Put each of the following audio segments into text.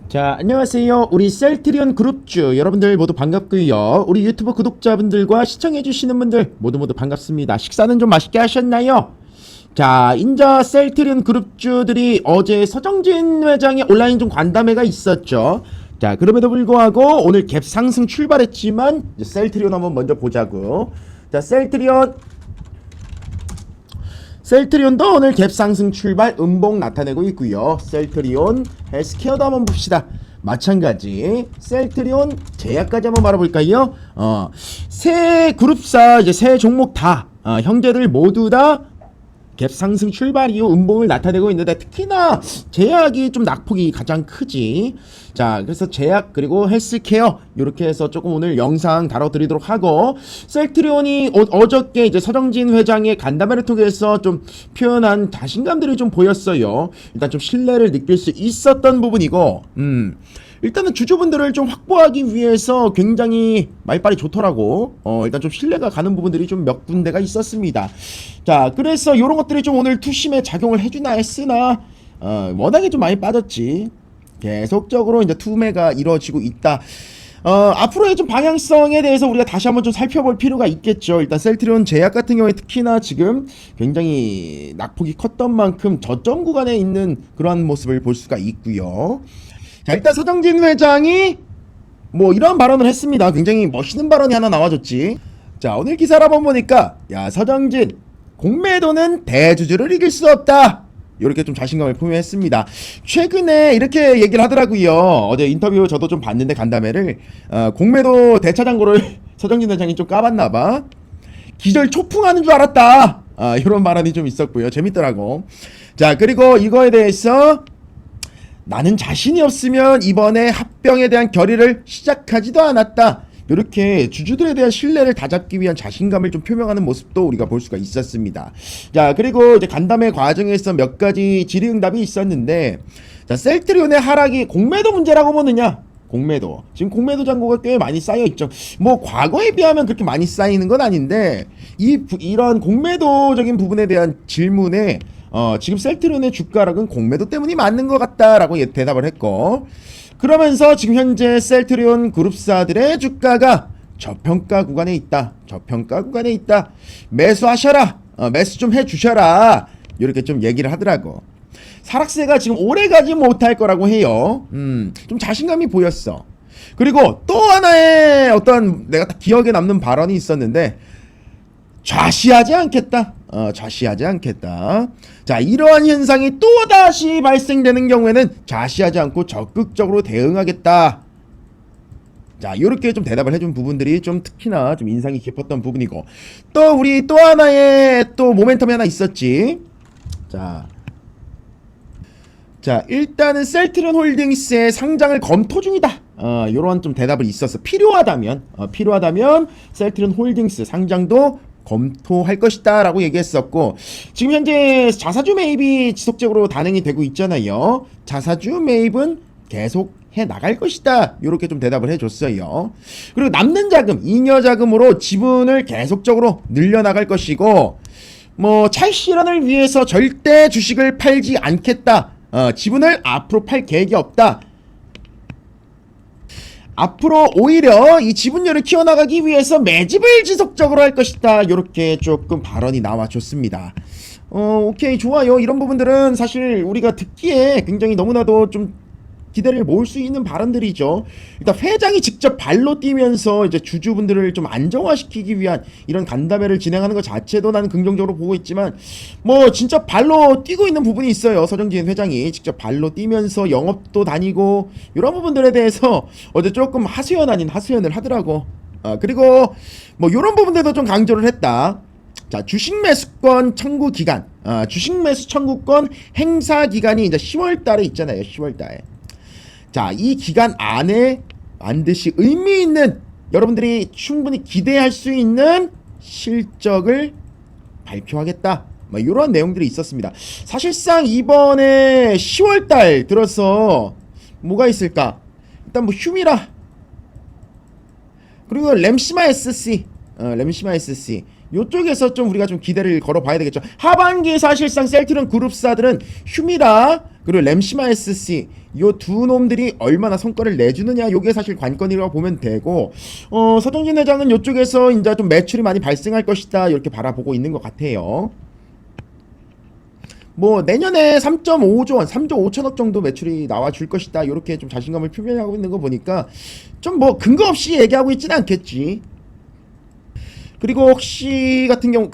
자, 안녕하세요. 우리 셀트리온 그룹주 여러분들 모두 반갑고요. 우리 유튜브 구독자분들과 시청해주시는 분들 모두 반갑습니다. 식사는 좀 맛있게 하셨나요? 자, 인자 셀트리온 그룹주들이 어제 서정진 회장의 온라인 좀 간담회가 있었죠. 자, 그럼에도 불구하고 오늘 갭 상승 출발했지만 이제 셀트리온 한번 먼저 보자고. 자, 셀트리온도 오늘 갭 상승 출발 음봉 나타내고 있고요. 셀트리온 헬스케어도 한번 봅시다. 마찬가지 셀트리온 제약까지 한번 알아볼까요? 세 그룹사 이제 세 종목 다 형제들 모두 다 갭 상승 출발 이후 음봉을 나타내고 있는데 특히나 제약이 좀 낙폭이 가장 크지. 자, 그래서 제약 그리고 헬스케어 이렇게 해서 조금 오늘 영상 다뤄드리도록 하고, 셀트리온이 어저께 이제 서정진 회장의 간담회를 통해서 좀 표현한 자신감들이 좀 보였어요. 일단 좀 신뢰를 느낄 수 있었던 부분이고, 일단은 주주분들을 좀 확보하기 위해서 굉장히 말빨이 좋더라고. 일단 좀 신뢰가 가는 부분들이 좀 몇 군데가 있었습니다. 자, 그래서 이런 것들이 좀 오늘 투심에 작용을 해주나 했으나 워낙에 좀 많이 빠졌지. 계속적으로 이제 투매가 이루어지고 있다. 앞으로의 좀 방향성에 대해서 우리가 다시 한번 좀 살펴볼 필요가 있겠죠. 일단 셀트리온 제약 같은 경우에 특히나 지금 굉장히 낙폭이 컸던 만큼 저점 구간에 있는 그러한 모습을 볼 수가 있고요. 자, 일단 서정진 회장이 뭐 이런 발언을 했습니다. 굉장히 멋있는 발언이 하나 나와줬지. 자, 오늘 기사를 한번 보니까 야, 서정진 공매도는 대주주를 이길 수 없다, 이렇게 좀 자신감을 표명했습니다. 최근에 이렇게 얘기를 하더라고요. 어제 인터뷰 저도 좀 봤는데 간담회를 공매도 대차장고를 서정진 회장이 좀 까봤나봐. 기절 초풍하는 줄 알았다, 이런 발언이 좀 있었고요. 재밌더라고. 자, 그리고 이거에 대해서 나는 자신이 없으면 이번에 합병에 대한 결의를 시작하지도 않았다, 이렇게 주주들에 대한 신뢰를 다잡기 위한 자신감을 좀 표명하는 모습도 우리가 볼 수가 있었습니다. 자, 그리고 이제 간담회 과정에서 몇 가지 질의응답이 있었는데, 자, 셀트리온의 하락이 공매도 문제라고 보느냐? 공매도, 지금 공매도 잔고가 꽤 많이 쌓여 있죠. 뭐 과거에 비하면 그렇게 많이 쌓이는 건 아닌데 이런 공매도적인 부분에 대한 질문에 지금 셀트리온의 주가락은 공매도 때문이 맞는 것 같다라고 대답을 했고, 그러면서 지금 현재 셀트리온 그룹사들의 주가가 저평가 구간에 있다. 저평가 구간에 있다. 매수하셔라. 매수 좀 해주셔라. 이렇게 좀 얘기를 하더라고. 하락세가 지금 오래가지 못할 거라고 해요. 좀 자신감이 보였어. 그리고 또 하나의 어떤 내가 딱 기억에 남는 발언이 있었는데, 좌시하지 않겠다. 좌시하지 않겠다. 자, 이러한 현상이 또다시 발생되는 경우에는 좌시하지 않고 적극적으로 대응하겠다. 자, 이렇게 좀 대답을 해준 부분들이 좀 특히나 좀 인상이 깊었던 부분이고, 또 우리 또 하나의 또 모멘텀이 하나 있었지. 자, 일단은 셀트리온 홀딩스의 상장을 검토 중이다. 요런 좀 대답을 있었어. 필요하다면 셀트리온 홀딩스 상장도 검토할 것이다 라고 얘기했었고, 지금 현재 자사주 매입이 지속적으로 단행이 되고 있잖아요. 자사주 매입은 계속 해 나갈 것이다, 이렇게 좀 대답을 해줬어요. 그리고 남는 자금, 잉여 자금으로 지분을 계속적으로 늘려나갈 것이고, 뭐 차익 실현을 위해서 절대 주식을 팔지 않겠다, 지분을 앞으로 팔 계획이 없다, 앞으로 오히려 이 지분율을 키워나가기 위해서 매집을 지속적으로 할 것이다, 이렇게 조금 발언이 나와줬습니다. 오케이, 좋아요. 이런 부분들은 사실 우리가 듣기에 굉장히 너무나도 좀 기대를 모을 수 있는 발언들이죠. 일단 회장이 직접 발로 뛰면서 이제 주주분들을 좀 안정화시키기 위한 이런 간담회를 진행하는 것 자체도 나는 긍정적으로 보고 있지만, 뭐 진짜 발로 뛰고 있는 부분이 있어요. 서정진 회장이 직접 발로 뛰면서 영업도 다니고 이런 부분들에 대해서 어제 조금 하소연 아닌 하소연을 하더라고. 그리고 뭐 이런 부분들도 좀 강조를 했다. 자, 주식 매수권 청구 기간, 주식 매수 청구권 행사 기간이 이제 10월 달에 있잖아요. 10월 달에. 자, 이 기간 안에 반드시 의미 있는, 여러분들이 충분히 기대할 수 있는 실적을 발표하겠다, 뭐 이런 내용들이 있었습니다. 사실상 이번에 10월달 들어서 뭐가 있을까? 일단 뭐 휴미라, 그리고 램시마 SC, 요쪽에서 좀 우리가 좀 기대를 걸어봐야 되겠죠. 하반기에 사실상 셀트리온 그룹사들은 휴미라, 그리고 램시마 SC 요 두 놈들이 얼마나 성과를 내주느냐 요게 사실 관건이라고 보면 되고 서정진 회장은 요쪽에서 이제 좀 매출이 많이 발생할 것이다 이렇게 바라보고 있는 것 같아요. 뭐 내년에 3.5조 원, 3조 5천억 정도 매출이 나와줄 것이다 이렇게 좀 자신감을 표명하고 있는 거 보니까 좀 뭐 근거 없이 얘기하고 있지는 않겠지. 그리고 혹시 같은 경우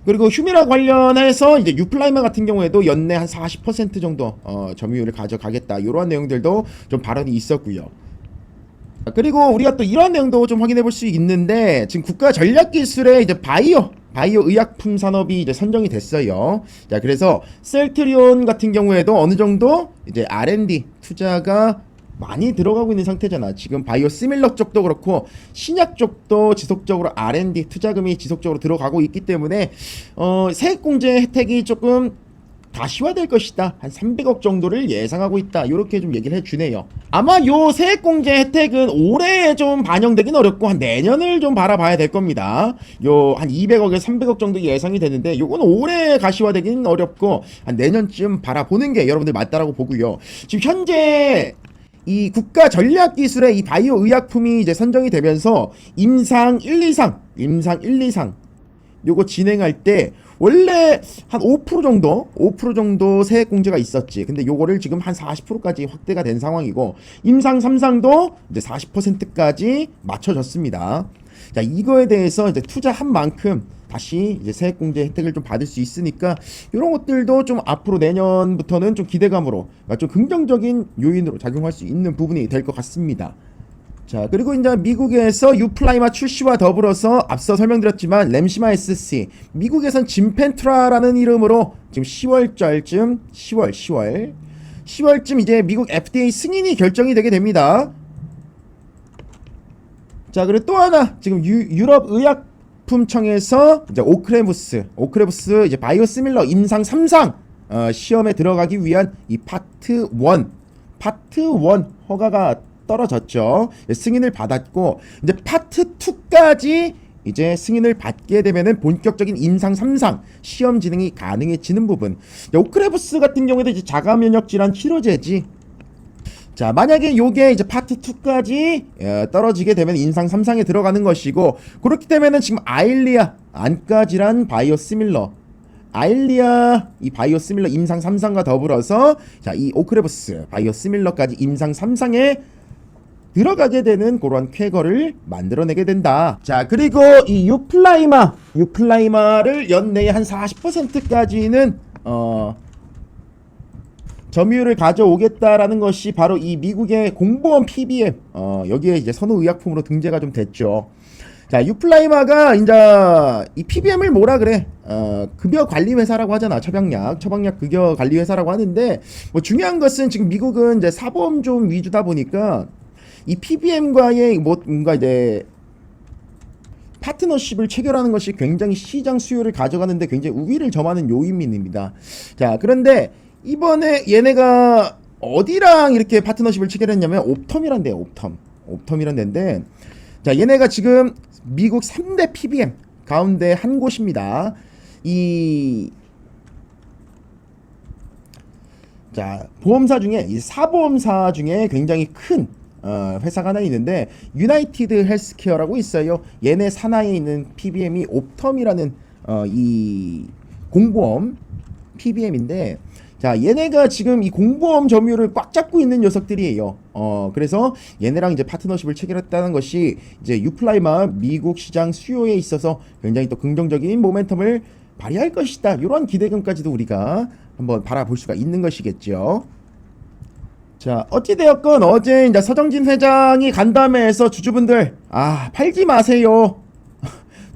그리고 휴미라 관련해서 이제 유플라이마 같은 경우에도 연내 한 40% 정도 점유율을 가져가겠다 이러한 내용들도 좀 발언이 있었고요. 그리고 우리가 또 이런 내용도 좀 확인해 볼 수 있는데 지금 국가 전략 기술의 이제 바이오 의약품 산업이 이제 선정이 됐어요. 자, 그래서 셀트리온 같은 경우에도 어느 정도 이제 R&D 투자가 많이 들어가고 있는 상태잖아. 지금 바이오 시밀러 쪽도 그렇고 신약 쪽도 지속적으로 R&D 투자금이 지속적으로 들어가고 있기 때문에 세액공제 혜택이 조금 가시화될 것이다. 한 300억 정도를 예상하고 있다. 이렇게 좀 얘기를 해주네요. 아마 요 세액공제 혜택은 올해 좀 반영되긴 어렵고 한 내년을 좀 바라봐야 될 겁니다. 요 한 200억에서 300억 정도 예상이 되는데 요건 올해 가시화되긴 어렵고 한 내년쯤 바라보는 게 여러분들 맞다라고 보고요. 지금 현재 이 국가 전략 기술의 이 바이오 의약품이 이제 선정이 되면서 임상 1, 2상 요거 진행할 때 원래 한 5% 정도 세액 공제가 있었지. 근데 요거를 지금 한 40%까지 확대가 된 상황이고 임상 3상도 이제 40%까지 맞춰졌습니다. 자, 이거에 대해서 이제 투자한 만큼 다시 이제 세액 공제 혜택을 좀 받을 수 있으니까 이런 것들도 좀 앞으로 내년부터는 좀 기대감으로 좀 긍정적인 요인으로 작용할 수 있는 부분이 될 것 같습니다. 자, 그리고 이제 미국에서 유플라이마 출시와 더불어서 앞서 설명드렸지만 램시마 SC 미국에선 짐펜트라라는 이름으로 지금 10월쯤 이제 미국 FDA 승인이 결정이 되게 됩니다. 자, 그리고 또 하나 지금 유럽 의약품청에서 이제 오크레부스 이제 바이오시밀러 임상 3상 시험에 들어가기 위한 이 파트 1 허가가 떨어졌죠. 승인을 받았고 이제 파트 2까지 이제 승인을 받게 되면은 본격적인 임상 3상 시험 진행이 가능해지는 부분. 오크레부스 같은 경우에도 이제 자가 면역 질환 치료제지. 자, 만약에 요게 이제 파트 2까지 떨어지게 되면 임상 3상에 들어가는 것이고 그렇기 때문에는 지금 아일리아 안과 질환 바이오시밀러 이 바이오시밀러 임상 3상과 더불어서 자, 이 오크레부스 바이오시밀러까지 임상 3상에 들어가게 되는 그런 쾌거를 만들어내게 된다. 자, 그리고 이 유플라이마를 연내에 한 40%까지는 점유율을 가져오겠다라는 것이 바로 이 미국의 공보원 PBM 여기에 이제 선호의약품으로 등재가 좀 됐죠. 자, 유플라이마가 이제 이 PBM을 뭐라 그래? 급여 관리 회사라고 하잖아. 처방약 급여 관리 회사라고 하는데 뭐 중요한 것은 지금 미국은 이제 사보험 좀 위주다 보니까 이 PBM과의 뭔가 이제 파트너십을 체결하는 것이 굉장히 시장 수요를 가져가는데 굉장히 우위를 점하는 요인입니다. 자, 그런데 이번에 얘네가 어디랑 이렇게 파트너십을 체결했냐면 옵텀이란 데요. 옵텀이란 데인데 자, 얘네가 지금 미국 3대 PBM 가운데 한 곳입니다. 자, 보험사 중에 이 사보험사 중에 굉장히 큰 회사가 하나 있는데 유나이티드 헬스케어라고 있어요. 얘네 산하에 있는 PBM이 옵텀이라는 이 공보험 PBM인데 자, 얘네가 지금 이 공보험 점유율을 꽉 잡고 있는 녀석들이에요. 그래서 얘네랑 이제 파트너십을 체결했다는 것이 이제 유플라이마 미국 시장 수요에 있어서 굉장히 또 긍정적인 모멘텀을 발휘할 것이다. 이런 기대감까지도 우리가 한번 바라볼 수가 있는 것이겠죠. 자, 어찌되었건 어제 이제 서정진 회장이 간담회에서 주주분들 팔지 마세요.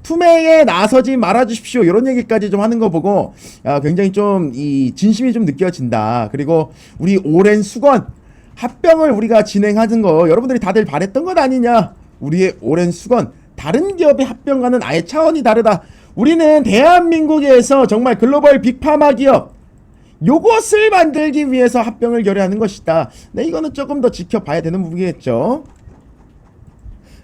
투매에 나서지 말아주십시오. 이런 얘기까지 좀 하는 거 보고 굉장히 좀 이 진심이 좀 느껴진다. 그리고 우리 오랜 수건 합병을 우리가 진행하는 거 여러분들이 다들 바랬던 것 아니냐. 우리의 오랜 수건 다른 기업의 합병과는 아예 차원이 다르다. 우리는 대한민국에서 정말 글로벌 빅파마 기업 요것을 만들기 위해서 합병을 결의하는 것이다. 네, 이거는 조금 더 지켜봐야 되는 부분이겠죠.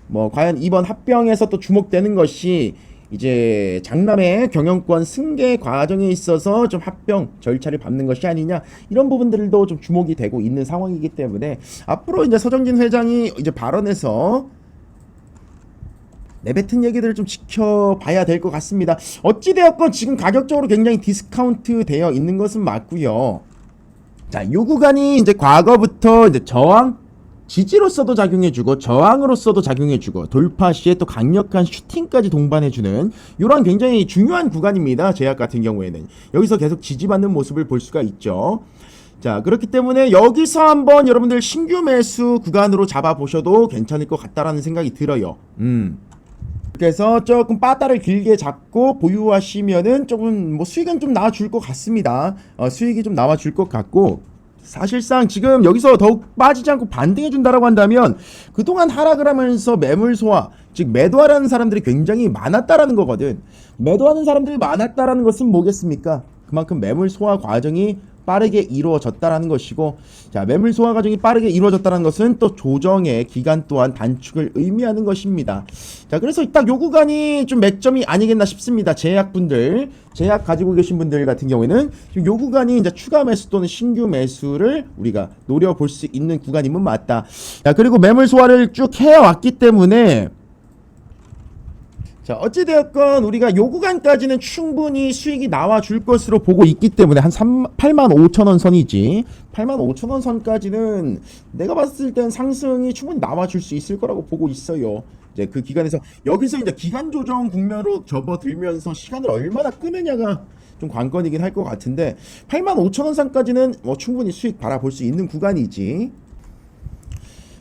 뭐 과연 이번 합병에서 또 주목되는 것이 이제 장남의 경영권 승계 과정에 있어서 좀 합병 절차를 밟는 것이 아니냐, 이런 부분들도 좀 주목이 되고 있는 상황이기 때문에 앞으로 이제 서정진 회장이 이제 발언해서 내뱉은 얘기들을 좀 지켜봐야 될 것 같습니다. 어찌되었건 지금 가격적으로 굉장히 디스카운트 되어 있는 것은 맞고요. 자, 요 구간이 이제 과거부터 이제 저항, 지지로서도 작용해주고 저항으로서도 작용해주고 돌파 시에 또 강력한 슈팅까지 동반해주는 이런 굉장히 중요한 구간입니다. 제약 같은 경우에는 여기서 계속 지지받는 모습을 볼 수가 있죠. 자, 그렇기 때문에 여기서 한번 여러분들 신규 매수 구간으로 잡아보셔도 괜찮을 것 같다라는 생각이 들어요. 그래서 조금 빠따를 길게 잡고 보유하시면은 조금 뭐 수익은 좀 나와줄 것 같습니다. 수익이 좀 나와줄 것 같고, 사실상 지금 여기서 더욱 빠지지 않고 반등해 준다라고 한다면 그동안 하락을 하면서 매물 소화, 즉 매도하라는 사람들이 굉장히 많았다라는 거거든. 매도하는 사람들이 많았다라는 것은 뭐겠습니까? 그만큼 매물 소화 과정이 빠르게 이루어졌다라는 것이고, 자, 매물 소화 과정이 빠르게 이루어졌다는 것은 또 조정의 기간 또한 단축을 의미하는 것입니다. 자, 그래서 딱 요 구간이 좀 맥점이 아니겠나 싶습니다. 제약분들, 제약 가지고 계신 분들 같은 경우에는 지금 요 구간이 이제 추가 매수 또는 신규 매수를 우리가 노려볼 수 있는 구간이면 맞다. 자, 그리고 매물 소화를 쭉 해왔기 때문에, 자, 어찌되었건 우리가 요 구간까지는 충분히 수익이 나와줄 것으로 보고 있기 때문에 한 85,000원 선이지, 85,000원 선까지는 내가 봤을 땐 상승이 충분히 나와줄 수 있을 거라고 보고 있어요. 이제 그 기간에서 여기서 이제 기간 조정 국면으로 접어들면서 시간을 얼마나 끄느냐가 좀 관건이긴 할 것 같은데, 85,000원 선까지는 뭐 충분히 수익 바라볼 수 있는 구간이지.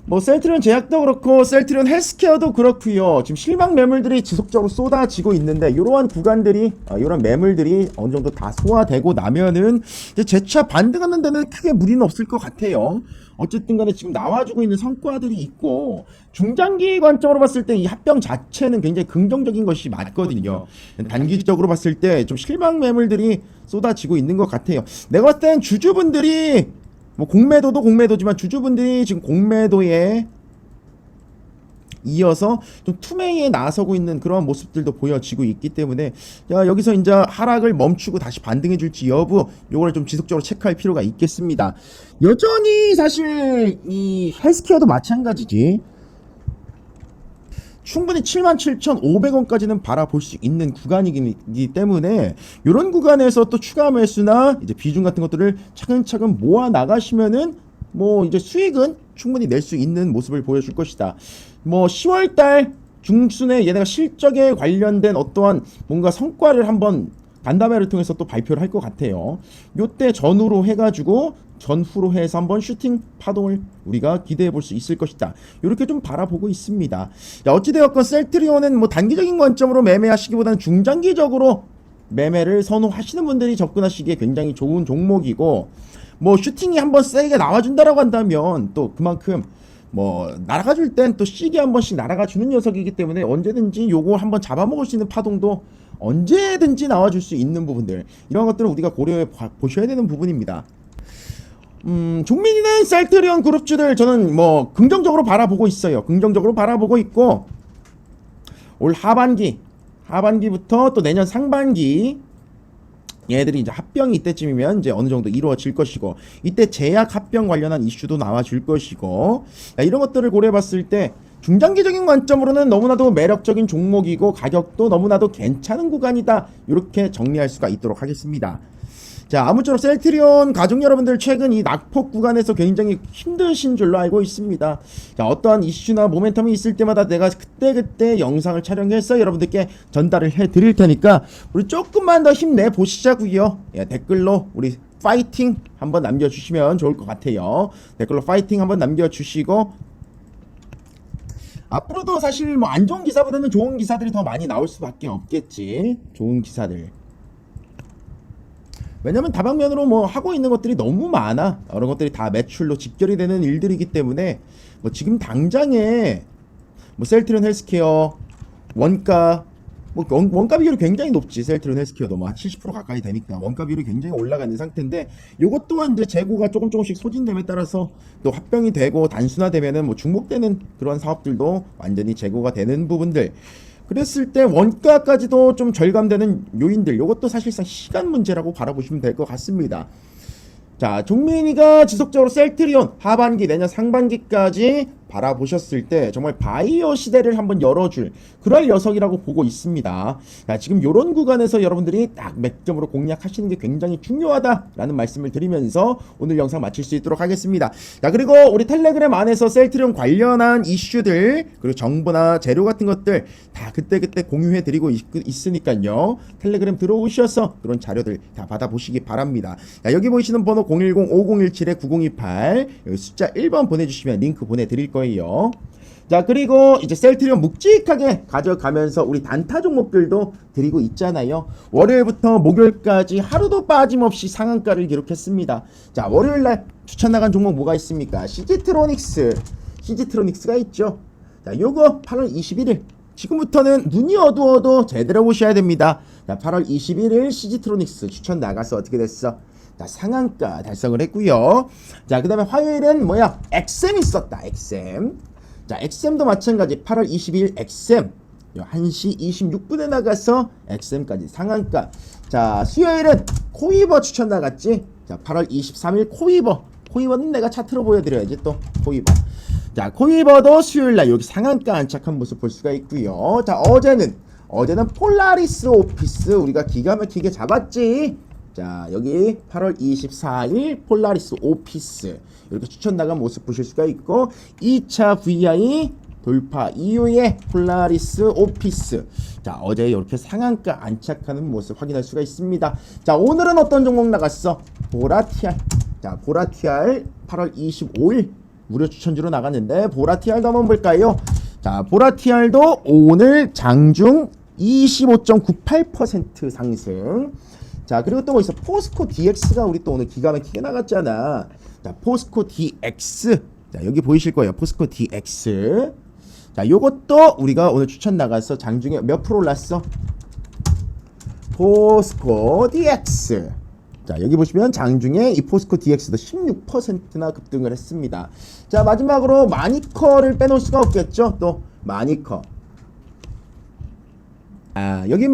뭐 셀트리온 제약도 그렇고 셀트리온 헬스케어도 그렇고요. 지금 실망 매물들이 지속적으로 쏟아지고 있는데, 이러한 구간들이, 이런 매물들이 어느 정도 다 소화되고 나면은 이제 재차 반등하는 데는 크게 무리는 없을 것 같아요. 어쨌든 간에 지금 나와주고 있는 성과들이 있고, 중장기 관점으로 봤을 때 이 합병 자체는 굉장히 긍정적인 것이 맞거든요. 단기적으로 봤을 때 좀 실망 매물들이 쏟아지고 있는 것 같아요. 내가 봤을 땐 주주분들이 뭐 공매도도 공매도지만 주주분들이 지금 공매도에 이어서 좀 투매에 나서고 있는 그런 모습들도 보여지고 있기 때문에, 자, 여기서 이제 하락을 멈추고 다시 반등해 줄지 여부, 요걸 좀 지속적으로 체크할 필요가 있겠습니다. 여전히 사실 이 헬스케어도 마찬가지지. 충분히 77,500원까지는 바라볼 수 있는 구간이기 때문에 이런 구간에서 또 추가 매수나 이제 비중 같은 것들을 차근차근 모아 나가시면은 뭐 이제 수익은 충분히 낼 수 있는 모습을 보여줄 것이다. 뭐 10월달 중순에 얘네가 실적에 관련된 어떠한 뭔가 성과를 한번 간담회를 통해서 또 발표를 할 것 같아요. 요때 전후로 해가지고 전후로 해서 한번 슈팅 파동을 우리가 기대해 볼 수 있을 것이다. 이렇게 좀 바라보고 있습니다. 자, 어찌되었건 셀트리온은 뭐 단기적인 관점으로 매매하시기보다는 중장기적으로 매매를 선호하시는 분들이 접근하시기에 굉장히 좋은 종목이고, 뭐 슈팅이 한번 세게 나와준다라고 한다면 또 그만큼 뭐 날아가 줄 땐 또 시계 한 번씩 날아가 주는 녀석이기 때문에 언제든지 요거 한번 잡아먹을 수 있는 파동도 언제든지 나와줄 수 있는 부분들, 이런 것들은 우리가 고려해 보셔야 되는 부분입니다. 종민이는 셀트리온 그룹주들 저는 뭐 긍정적으로 바라보고 있어요. 긍정적으로 바라보고 있고, 올 하반기부터 또 내년 상반기 얘들이 이제 합병이 이때쯤이면 이제 어느 정도 이루어질 것이고, 이때 제약 합병 관련한 이슈도 나와줄 것이고, 이런 것들을 고려해봤을 때 중장기적인 관점으로는 너무나도 매력적인 종목이고 가격도 너무나도 괜찮은 구간이다, 이렇게 정리할 수가 있도록 하겠습니다. 자, 아무쪼록 셀트리온 가족 여러분들 최근 이 낙폭 구간에서 굉장히 힘드신 줄로 알고 있습니다. 자, 어떠한 이슈나 모멘텀이 있을 때마다 내가 그때 영상을 촬영해서 여러분들께 전달을 해드릴 테니까 우리 조금만 더 힘내 보시자고요. 예, 댓글로 우리 파이팅 한번 남겨주시면 좋을 것 같아요. 댓글로 파이팅 한번 남겨주시고, 앞으로도 사실 뭐 안 좋은 기사보다는 좋은 기사들이 더 많이 나올 수밖에 없겠지. 좋은 기사들. 왜냐면 다방면으로 뭐 하고 있는 것들이 너무 많아. 이런 것들이 다 매출로 직결이 되는 일들이기 때문에 뭐 지금 당장에 뭐 셀트리온 헬스케어 원가, 뭐 원가 비율이 굉장히 높지. 셀트리온 헬스케어도 뭐 70% 가까이 되니까 원가 비율이 굉장히 올라가 있는 상태인데, 요것 또한 이제 재고가 조금씩 소진됨에 따라서 또 합병이 되고 단순화되면은 뭐 중복되는 그런 사업들도 완전히 재고가 되는 부분들, 그랬을 때 원가까지도 좀 절감되는 요인들, 이것도 사실상 시간 문제라고 바라보시면 될 것 같습니다. 자, 종민이가 지속적으로 셀트리온 하반기 내년 상반기까지 바라보셨을 때 정말 바이오 시대를 한번 열어줄 그럴 녀석이라고 보고 있습니다. 자, 지금 요런 구간에서 여러분들이 딱 맥점으로 공략하시는 게 굉장히 중요하다라는 말씀을 드리면서 오늘 영상 마칠 수 있도록 하겠습니다. 자, 그리고 우리 텔레그램 안에서 셀트리온 관련한 이슈들 그리고 정보나 재료 같은 것들 다 그때그때 공유해 드리고 있으니까요. 텔레그램 들어오셔서 그런 자료들 다 받아보시기 바랍니다. 자, 여기 보이시는 번호 010-5017-9028 여기 숫자 1번 보내주시면 링크 보내드릴 거예요. 자, 그리고 이제 셀트리온 묵직하게 가져가면서 우리 단타 종목들도 드리고 있잖아요. 월요일부터 목요일까지 하루도 빠짐없이 상한가를 기록했습니다. 자, 월요일날 추천 나간 종목 뭐가 있습니까? CG트로닉스가 있죠. 자, 요거 8월 21일 지금부터는 눈이 어두워도 제대로 보셔야 됩니다. 자, 8월 21일 CG트로닉스 추천 나가서 어떻게 됐어? 자, 상한가 달성을 했고요. 자, 그 다음에 화요일은 뭐야? 엑셈 있었다. 엑셈. 자, 엑셈도 마찬가지 8월 22일 엑셈 1시 26분에 나가서 엑셈까지 상한가. 자, 수요일은 코이버 추천 나갔지. 자, 8월 23일 코이버는 내가 차트로 보여드려야지 또 코이버. 자, 코이버도 수요일날 여기 상한가 안착한 모습 볼 수가 있고요. 자, 어제는 폴라리스 오피스 우리가 기가 막히게 잡았지. 자, 여기 8월 24일 폴라리스 오피스 이렇게 추천 나간 모습 보실 수가 있고 2차 VI 돌파 이후에 폴라리스 오피스. 자, 어제 이렇게 상한가 안착하는 모습 확인할 수가 있습니다. 자, 오늘은 어떤 종목 나갔어? 보라티알. 자, 보라티알 8월 25일 무료 추천주로 나갔는데 보라티알도 한번 볼까요? 자, 보라티알도 오늘 장중 25.98% 상승. 자, 그리고 또 뭐 있어? 포스코 DX가 우리 또 오늘 기가 막히게 나갔잖아. 자, 포스코 DX. 자, 여기 보이실 거예요. 포스코 DX. 자, 요것도 우리가 오늘 추천 나가서 장중에 몇 프로 올랐어? 포스코 DX. 자, 여기 보시면 장중에 이 포스코 DX도 16%나 급등을 했습니다. 자, 마지막으로 마니커를 빼놓을 수가 없겠죠. 또 마니커. 아, 여기